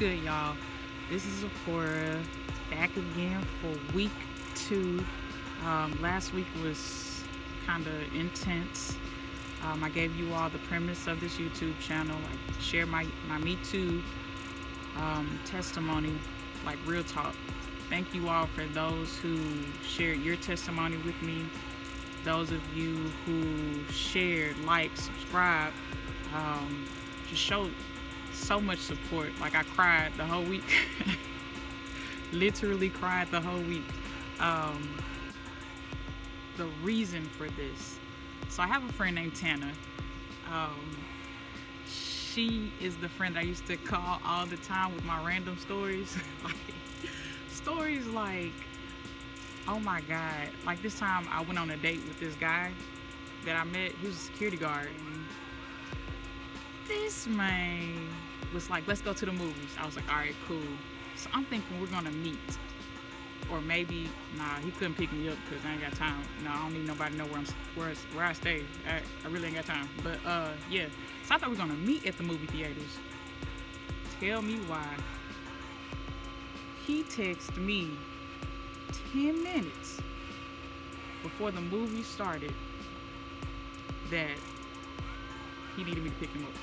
good, y'all? This is Sephora back again for week 2. Last week was kind of intense. I gave you all the premise of this YouTube channel, like share my Me Too testimony, like real talk. Thank you all for those who shared your testimony with me. Those of you who shared, liked, subscribed, just showed so much support. Like I cried the whole week. Literally cried the whole week. The reason for this. So I have a friend named Tana. She is the friend I used to call all the time with my random stories. Stories like, oh my God. Like this time I went on a date with this guy that I met. He was a security guard. And this man was like, let's go to the movies. I was like, all right, cool. So I'm thinking we're gonna meet. Or maybe, nah, he couldn't pick me up because I ain't got time. No, I don't need nobody to know where I stay. I really ain't got time. But yeah. So I thought we were gonna meet at the movie theaters. Tell me why. He texted me 10 minutes before the movie started that he needed me to pick him up.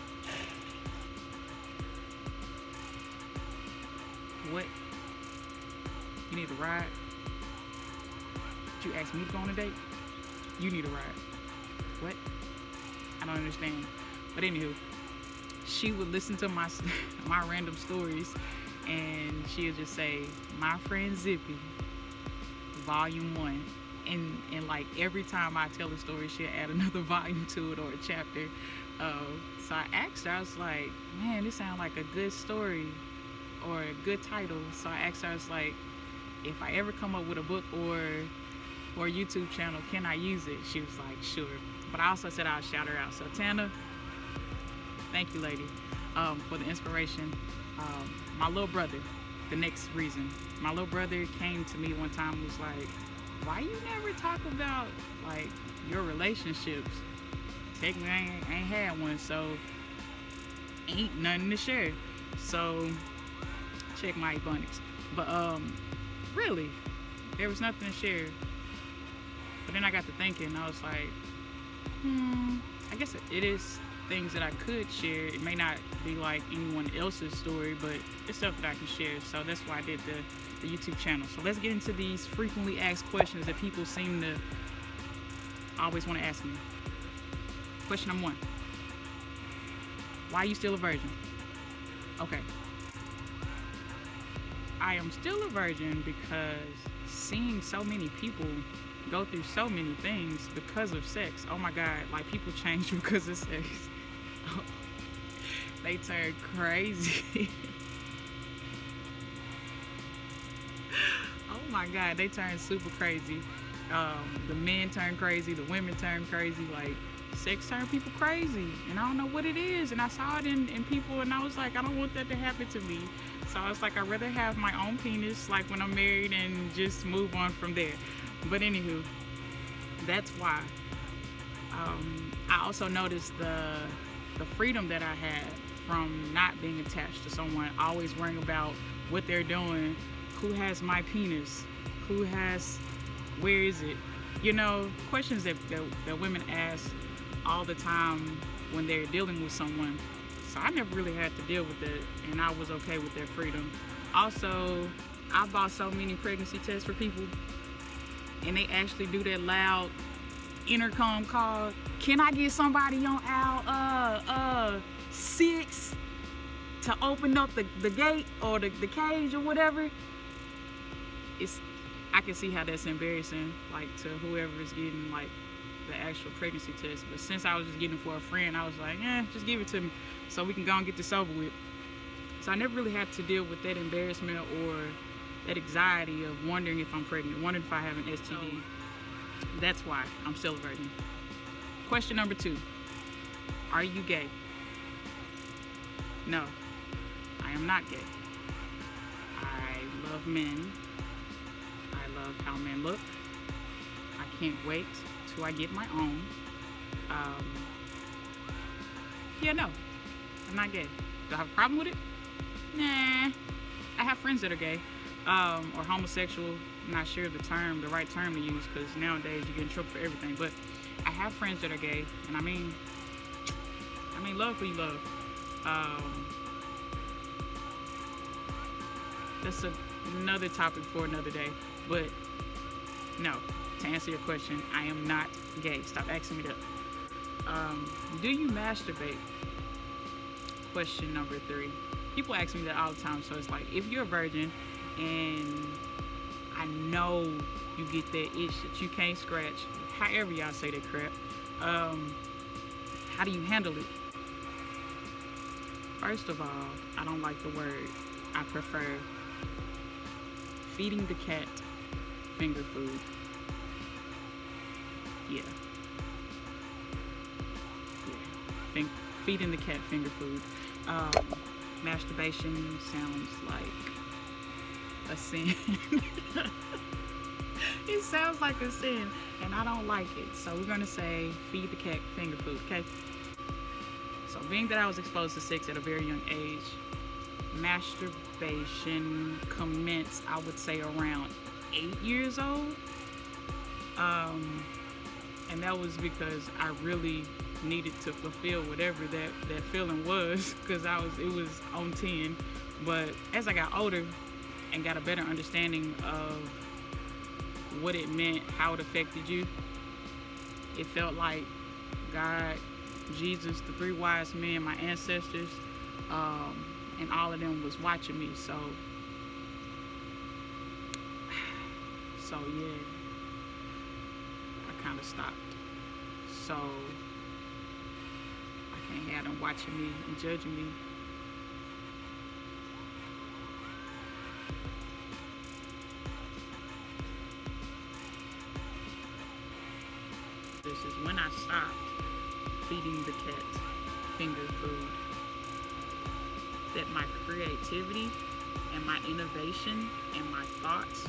What? You need a ride? Did you ask me to go on a date? You need a ride. What? I don't understand. But anywho, she would listen to my random stories and she would just say, my friend Zippy, volume 1. And like every time I tell a story, she'll add another volume to it or a chapter. So I asked her, I was like, man, this sounds like a good story or a good title. So I asked her, I was like, if I ever come up with a book or a YouTube channel, can I use it? She was like, sure. But I also said I'll shout her out. So Tana, thank you, lady, for the inspiration. My little brother, the next reason. My little brother came to me one time and was like, why you never talk about like your relationships? Technically, I ain't had one, so ain't nothing to share. So check my abundance. But really, there was nothing to share. But then I got to thinking, I was like, I guess it is things that I could share. It may not be like anyone else's story, but it's stuff that I can share. So that's why I did the YouTube channel. So let's get into these frequently asked questions that people seem to always want to ask me. Question number 1. Why are you still a virgin? Okay. I am still a virgin because seeing so many people go through so many things because of sex. Oh my God, like people change because of sex. They turn crazy. Oh my God, they turn super crazy. The men turn crazy, the women turn crazy. Like sex turn people crazy, and I don't know what it is. And I saw it in people, and I was like, I don't want that to happen to me. So I was like, I'd rather have my own penis, like when I'm married, and just move on from there. But anywho, that's why. I also noticed the freedom that I had from not being attached to someone, always worrying about what they're doing, who has my penis, where is it? You know, questions that women ask all the time when they're dealing with someone. So I never really had to deal with it, and I was okay with their freedom. Also, I bought so many pregnancy tests for people, and they actually do that loud intercom call. Can I get somebody on aisle 6 to open up the gate or the cage or whatever? I can see how that's embarrassing, like to whoever is getting like the actual pregnancy test. But since I was just getting it for a friend, I was like, just give it to me so we can go and get this over with. So I never really had to deal with that embarrassment or that anxiety of wondering if I'm pregnant, wondering if I have an STD. That's why I'm still a virgin. Question number 2. Are you gay? No, I am not gay. I love men. I love how men look. I can't wait till I get my own. Yeah, no, I'm not gay. Do I have a problem with it? Nah. I have friends that are gay, or homosexual. I'm not sure the right term to use, because nowadays you get in trouble for everything. But I have friends that are gay, and love who you love. Um, that's another topic for another day. But no, to answer your question, I am not gay. Stop asking me that. Do you masturbate? Question number 3. People ask me that all the time, so it's like, if you're a virgin and I know you get that itch that you can't scratch, however y'all say that crap, how do you handle it? First of all, I don't like the word. I prefer feeding the cat finger food. Yeah. Feeding the cat finger food. Masturbation sounds like a sin. It sounds like a sin, and I don't like it. So we're gonna say feed the cat finger food, okay? So being that I was exposed to sex at a very young age, masturbation commenced, I would say, around 8 years old. And that was because I really needed to fulfill whatever that feeling was, because it was on 10. But as I got older and got a better understanding of what it meant, how it affected you, it felt like God, Jesus, the 3 wise men, my ancestors, and all of them was watching me. So yeah, I kind of stopped. So I can't have them watching me and judging me. This is when I stopped feeding the cat finger food. That my creativity and my innovation and my thoughts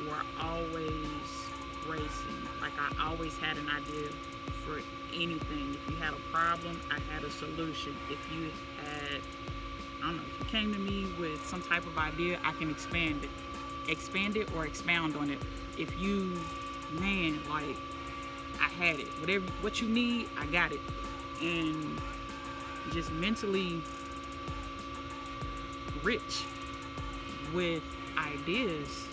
were always racing. Like, I always had an idea for anything. If you had a problem, I had a solution. If you had, I don't know, if you came to me with some type of idea, I can expand it or expound on it. If you, man, like, I had it. What you need, I got it. And just mentally rich with ideas.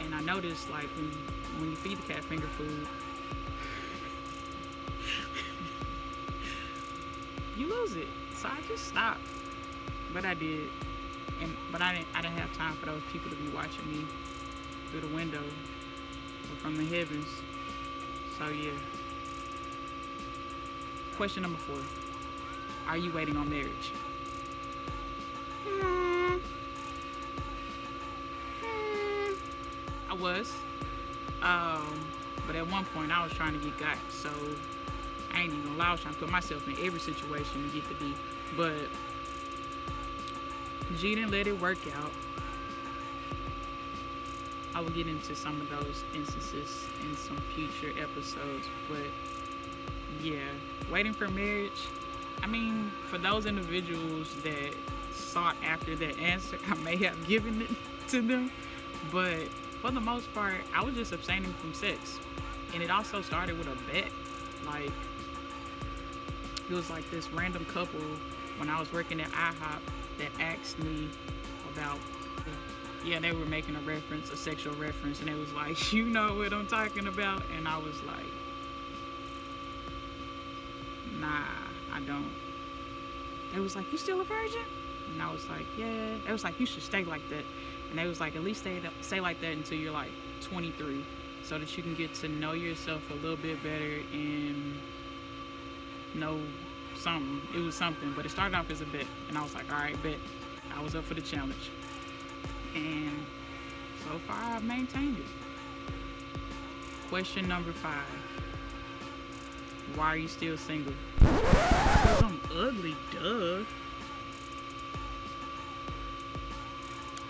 And I noticed, like, when you feed the cat finger food, you lose it. So I just stopped. But I did. But I didn't have time for those people to be watching me through the window or from the heavens. So yeah. Question number 4. Are you waiting on marriage? I was. But at one point I was trying to get got. So I ain't even gonna lie, I was trying to put myself in every situation to get the D. But G didn't let it work out. I will get into some of those instances in some future episodes. But yeah, waiting for marriage, I mean, for those individuals that sought after that answer, I may have given it to them. But for the most part, I was just abstaining from sex. And it also started with a bet. Like, it was like this random couple when I was working at IHOP that asked me about, yeah, they were making a sexual reference, and it was like, you know what I'm talking about? And I was like, nah, I don't. They was like, you still a virgin? And I was like, yeah. They was like, you should stay like that. And they was like, at least stay like that until you're like 23, so that you can get to know yourself a little bit better and know something. It was something, but it started off as a bet. And I was like, all right, bet. I was up for the challenge. And so far, I've maintained it. Question number 5. Why are you still single? Because I'm ugly, duh.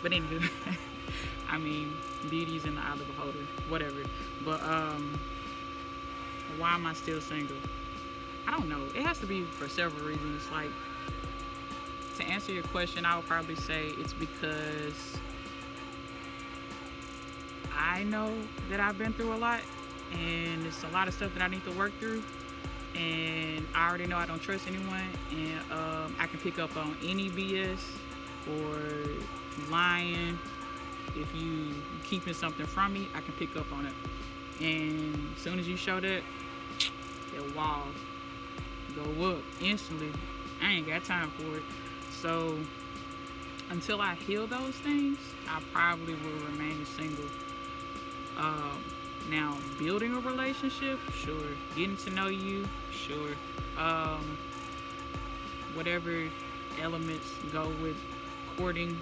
But anyway, I mean, beauty's in the eye of the beholder, whatever. But why am I still single? I don't know. It has to be for several reasons. Like, To answer your question, I would probably say it's because I know that I've been through a lot, and it's a lot of stuff that I need to work through. And I already know I don't trust anyone, and I can pick up on any BS or lying. If you keeping something from me, I can pick up on it. And as soon as you show that wall go up instantly, I ain't got time for it. So until I heal those things, I probably will remain single. Now, building a relationship, sure. Getting to know you, sure. Whatever elements go with courting,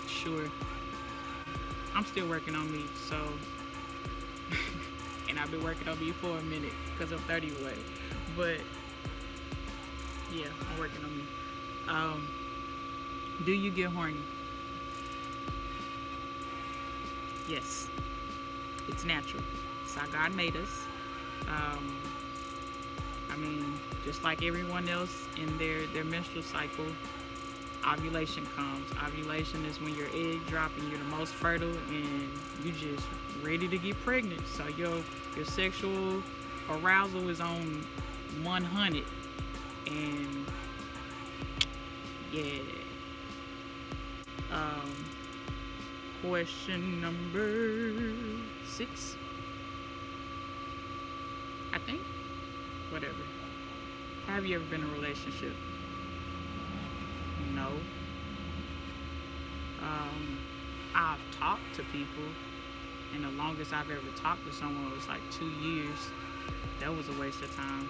sure. I'm still working on me, so. And I've been working on me for a minute because I'm 30 away. But, yeah, I'm working on me. Do you get horny? Yes. It's natural. It's how God made us. I mean, just like everyone else in their menstrual cycle, ovulation comes. Ovulation is when your egg drop and you're the most fertile and you just ready to get pregnant. So your sexual arousal is on 100. And yeah. Question number 6, I think. Whatever. Have you ever been in a relationship? No. I've talked to people, and the longest I've ever talked to someone was like 2 years. That was a waste of time.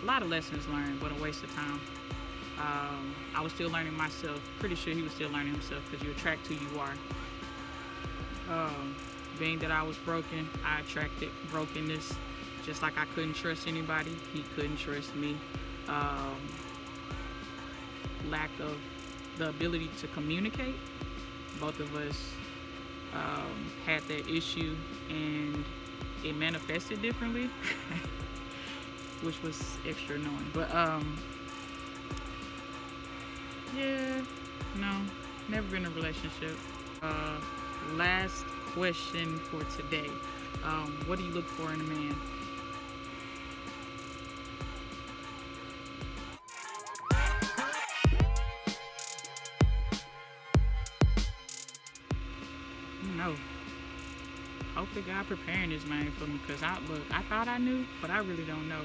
A lot of lessons learned, but a waste of time. I was still learning myself. Pretty sure he was still learning himself, because you attract who you are. Being that I was broken, I attracted brokenness. Just like I couldn't trust anybody, he couldn't trust me. Lack of the ability to communicate. Both of us had that issue, and it manifested differently, which was extra annoying. But yeah, no, never been in a relationship. Last question for today. What do you look for in a man? No. Hopefully God preparing this man for me, because I thought I knew, but I really don't know.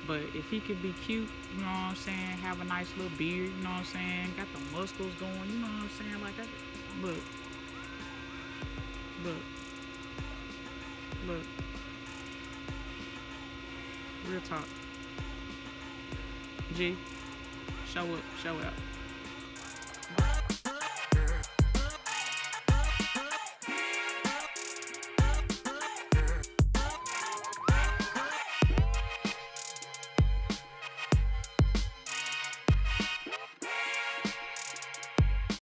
But if he could be cute, you know what I'm saying, have a nice little beard, you know what I'm saying, got the muscles going, you know what I'm saying, like that. Look. Real talk. G, show up, show out.